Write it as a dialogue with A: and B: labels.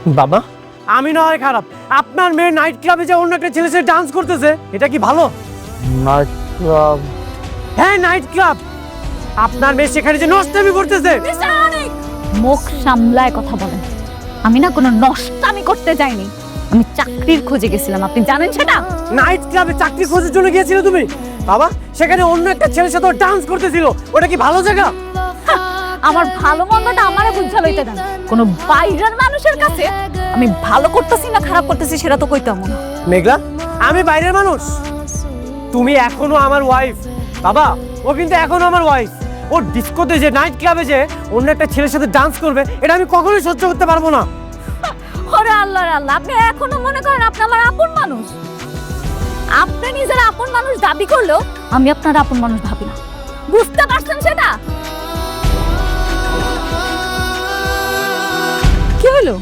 A: বাবা, আমি না হয় খারাপ, আপনার মেয়ে নাইট ক্লাবে যে অন্য একটা ছেলের সাথে ডান্স করতেছে, এটা কি ভালো?
B: Night club?
A: হ্যাঁ, নাইট ক্লাব। আপনার মেয়ে সেখানে যে নষ্টামি করতেছে।
C: মুখ সামলায় কথা বলেন। আমি না কোনো নষ্টামি করতে যাইনি, আমি চাকরির খোঁজে গেছিলাম, আপনি জানেন সেটা?
A: নাইট ক্লাবে চাকরি খোঁজার জন্য গিয়েছিলে তুমি? বাবা, সেখানে অন্য একটা ছেলের সাথে ডান্স করতেছিল, ওটা কি ভালো জায়গা?
C: আমার ভালো মন্দটা আমারে বুঝা লইতে দেন। কোনো বাইরের মানুষের কাছে আমি ভালো করতেছি না খারাপ করতেছি সেটা তো কইতাম না।
A: মেঘলা, আমি বাইরের মানুষ, তুমি এখনো আমার ওয়াইফ। বাবা, ও কিন্তু এখনো আমার ওয়াইফ। ও ডিস্কোতে যে, নাইট ক্লাবে যে অন্য একটা ছেলের সাথে ডান্স করবে, এটা আমি কখনোই সহ্য করতে পারবো না।
C: ওরে আল্লাহ রে আল্লাহ, আপনি এখনো মনে করেন আপনি আমার আপন মানুষ? আপনি নিজের আপন মানুষ দাবি করলেও আমি আপনার আপন মানুষ ভাবি না, বুঝতে পারছেন সেটা? কি হলো?